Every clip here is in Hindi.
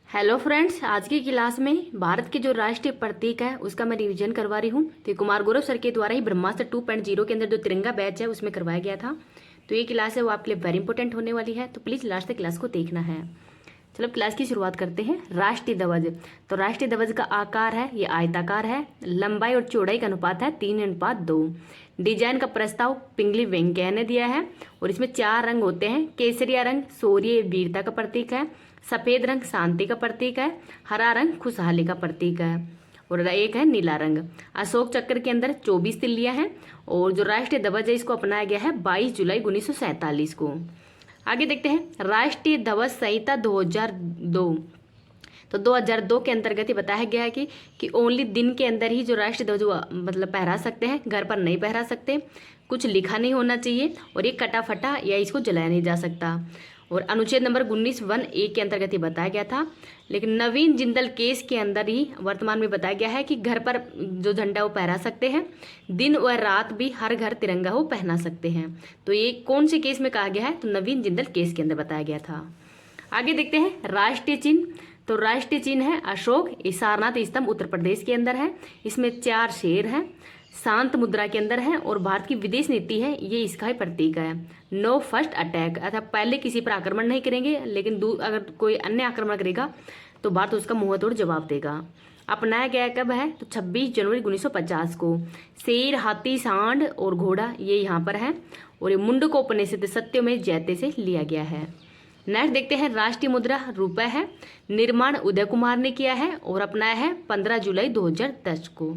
हेलो फ्रेंड्स, आज की क्लास में भारत के जो राष्ट्रीय प्रतीक है उसका मैं रिवीजन करवा रही हूँ। तो कुमार गौरव सर के द्वारा ही ब्रह्मास्त्र 2.0 के अंदर जो तिरंगा बैच है उसमें करवाया गया था। तो ये क्लास है वो आपके लिए वेरी इंपॉर्टेंट होने वाली है, तो प्लीज़ लास्ट तक क्लास को देखना है। चलो क्लास की शुरुआत करते हैं। राष्ट्रीय ध्वज। तो राष्ट्रीय ध्वज का आकार है ये आयताकार है, लंबाई और चौड़ाई का अनुपात है 3:2। डिजाइन का प्रस्ताव पिंगली वेंकैया ने दिया है और इसमें 4 रंग होते हैं। केसरिया रंग शौर्य वीरता का प्रतीक है, सफेद रंग शांति का प्रतीक है, हरा रंग खुशहाली का प्रतीक है और एक है नीला रंग। अशोक चक्र के अंदर 24 तिल्लियां हैं और जो राष्ट्रीय ध्वज है इसको अपनाया गया है 22 जुलाई 1947 को। आगे देखते हैं राष्ट्रीय ध्वज संहिता 2002। तो 2002 के अंतर्गत ही बताया गया है कि ओनली दिन के अंदर ही जो राष्ट्रीय ध्वज मतलब पहरा सकते हैं, घर पर नहीं पहरा सकते, कुछ लिखा नहीं होना चाहिए और ये कटा फटा या इसको जलाया नहीं जा सकता। और अनुच्छेद नंबर 19(1)(a) के अंतर्गत ही बताया गया था। लेकिन नवीन जिंदल केस के अंदर ही वर्तमान में बताया गया है कि घर पर जो झंडा वो पहरा सकते हैं, दिन व रात भी हर घर तिरंगा वो पहना सकते हैं। तो ये कौन से केस में कहा गया है? तो नवीन जिंदल केस के अंदर बताया गया था। आगे देखते हैं राष्ट्रीय चिन्ह। तो राष्ट्रीय चिन्ह है अशोक, सारनाथ स्तंभ उत्तर प्रदेश के अंदर है। इसमें 4 शेर हैं, शांत मुद्रा के अंदर है और भारत की विदेश नीति है ये इसका ही प्रतीक है। नो फर्स्ट अटैक, अर्थात पहले किसी पर आक्रमण नहीं करेंगे, लेकिन अगर कोई अन्य आक्रमण करेगा तो भारत उसका मुंह तोड़ जवाब देगा। अपनाया गया कब है? तो 26 जनवरी 1950 को। शेर, हाथी, सांड और घोड़ा ये यहाँ पर है और ये मुंडकोपनिषद सत्यमेव जयते से लिया गया है। नेक्स्ट देखते हैं राष्ट्रीय मुद्रा रुपए है। निर्माण उदय कुमार ने किया है और अपनाया है 15 जुलाई 2010 को।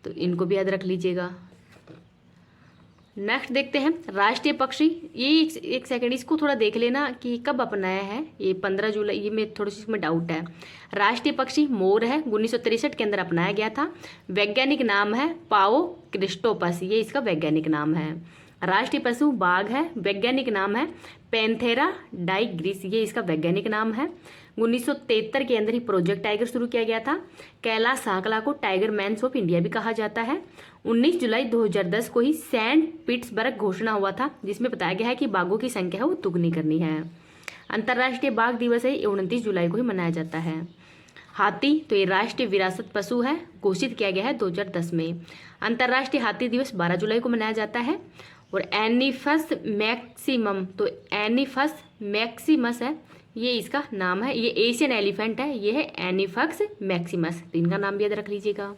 तो इनको भी याद रख लीजिएगा। नेक्स्ट देखते हैं राष्ट्रीय पक्षी। ये एक सेकंड इसको थोड़ा देख लेना कि कब अपनाया है। ये 15 जुलाई, ये में थोड़ी सी इसमें डाउट है। राष्ट्रीय पक्षी मोर है, 1963 के अंदर अपनाया गया था। वैज्ञानिक नाम है पाओ क्रिस्टोपस, ये इसका वैज्ञानिक नाम है। राष्ट्रीय पशु बाघ है, वैज्ञानिक नाम है पैंथेरा डाइग्रिस, ये इसका वैज्ञानिक नाम है। 1973 के अंदर ही प्रोजेक्ट टाइगर शुरू किया गया था। कैलाश साकला को टाइगर मैंस ऑफ इंडिया भी कहा जाता है। 19 जुलाई 2010 को ही सेंट पीटर्सबर्ग घोषणा हुआ था जिसमें बताया गया है कि बाघों की संख्या है वो दुगनी करनी है। अंतर्राष्ट्रीय बाघ दिवस है 29 जुलाई को ही मनाया जाता है। हाथी, तो ये राष्ट्रीय विरासत पशु है, घोषित किया गया है 2010 में। अंतर्राष्ट्रीय हाथी दिवस 12 जुलाई को मनाया जाता है। और एनिफस मैक्सिमम, तो एनिफस मैक्सिमस है ये इसका नाम है। ये एशियन एलिफेंट है, ये है एनिफक्स मैक्सिमस, तो इनका नाम भी याद रख लीजिएगा।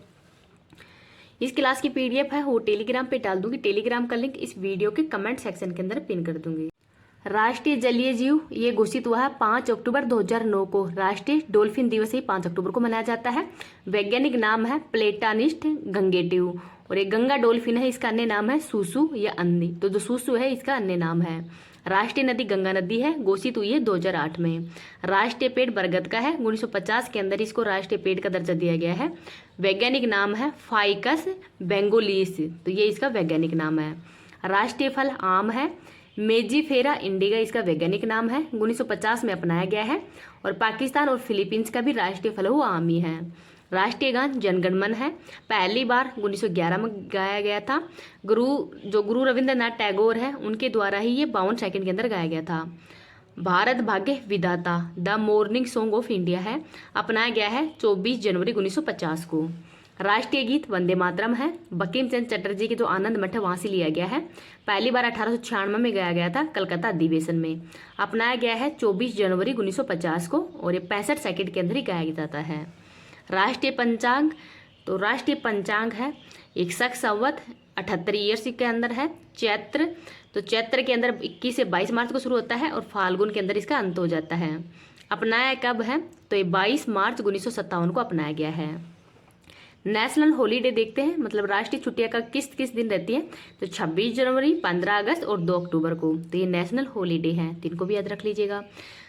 इस क्लास की पीडीएफ है वो टेलीग्राम पे डाल दूंगी। टेलीग्राम का लिंक इस वीडियो के कमेंट सेक्शन के अंदर पिन कर दूंगी। राष्ट्रीय जलीय जीव ये घोषित हुआ है 5 अक्टूबर 2009 को। राष्ट्रीय डॉल्फिन दिवस ही 5 अक्टूबर को मनाया जाता है। वैज्ञानिक नाम है प्लेटानिस्ट गंगेटिव और एक गंगा डॉल्फिन है, इसका अन्य नाम है सुसु या अन्नी, तो जो सुसु है इसका अन्य नाम है। राष्ट्रीय नदी गंगा नदी है, घोषित हुई है 2008 में। राष्ट्रीय पेड़ बरगद का है, 1950 के अंदर इसको राष्ट्रीय पेड़ का दर्जा दिया गया है। वैज्ञानिक नाम है फाइकस बेंगोलिस, तो ये इसका वैज्ञानिक नाम है। राष्ट्रीय फल आम है, मेजीफेरा इंडिका इसका वैज्ञानिक नाम है, 1950 में अपनाया गया है। और पाकिस्तान और फिलीपींस का भी राष्ट्रीय फल वो आम ही है। राष्ट्रीय गान जनगण मन है, पहली बार 1911 में गाया गया था। गुरु रविंद्रनाथ टैगोर है उनके द्वारा ही ये 52 सेकंड के अंदर गाया गया था। भारत भाग्य विधाता the morning song of India है, अपनाया गया है 24 जनवरी 1950 को। राष्ट्रीय गीत वंदे मातरम है, बंकिम चंद्र चटर्जी के जो आनंद मठ है वहां से लिया गया है। पहली बार 1896 में गाया गया था कलकत्ता अधिवेशन में। अपनाया गया है 24 जनवरी 1950 को और ये 65 सेकंड के अंदर ही गाया जाता है। राष्ट्रीय पंचांग, तो राष्ट्रीय पंचांग है एक शक संवत 78 ईयर्स के अंदर है। चैत्र, तो चैत्र के अंदर 21 से 22 मार्च को शुरू होता है और फाल्गुन के अंदर इसका अंत हो जाता है। अपनाया कब है? तो ये 22 मार्च 1957 को अपनाया गया है। नेशनल हॉलीडे देखते हैं, मतलब राष्ट्रीय छुट्टियां का किस किस दिन रहती है। तो 26 जनवरी, 15 अगस्त और 2 अक्टूबर को, तो ये नेशनल हॉलीडे हैं, तो इनको भी याद रख लीजिएगा।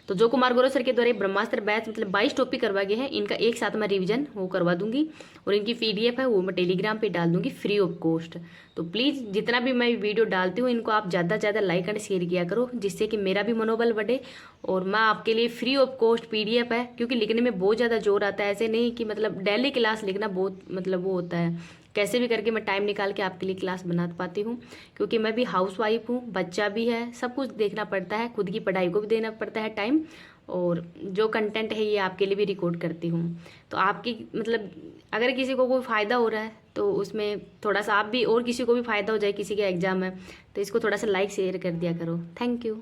तो जो कुमार गौरव सर के द्वारा ब्रह्मास्त्र बैच मतलब 22 टॉपिक करवा गए हैं, इनका एक साथ मैं रिवीजन वो करवा दूंगी और इनकी पीडीएफ है वो मैं टेलीग्राम पे डाल दूंगी फ्री ऑफ कॉस्ट। तो प्लीज़ जितना भी मैं वीडियो डालती हूँ इनको आप ज़्यादा से ज़्यादा लाइक एंड शेयर किया करो, जिससे कि मेरा भी मनोबल बढ़े और मैं आपके लिए फ्री ऑफ कॉस्ट पीडीएफ है, क्योंकि लिखने में बहुत ज़्यादा जोर आता है। ऐसे नहीं कि मतलब डेली क्लास लिखना बहुत मतलब वो होता है, कैसे भी करके मैं टाइम निकाल के आपके लिए क्लास बना पाती हूँ, क्योंकि मैं भी हाउस वाइफ हूँ, बच्चा भी है, सब कुछ देखना पड़ता है, खुद की पढ़ाई को भी देना पड़ता है टाइम और जो कंटेंट है ये आपके लिए भी रिकॉर्ड करती हूँ। तो आपकी मतलब अगर किसी को कोई फ़ायदा हो रहा है तो उसमें थोड़ा सा आप भी और किसी को भी फ़ायदा हो जाए, किसी के एग्ज़ाम में, तो इसको थोड़ा सा लाइक शेयर कर दिया करो। Thank you.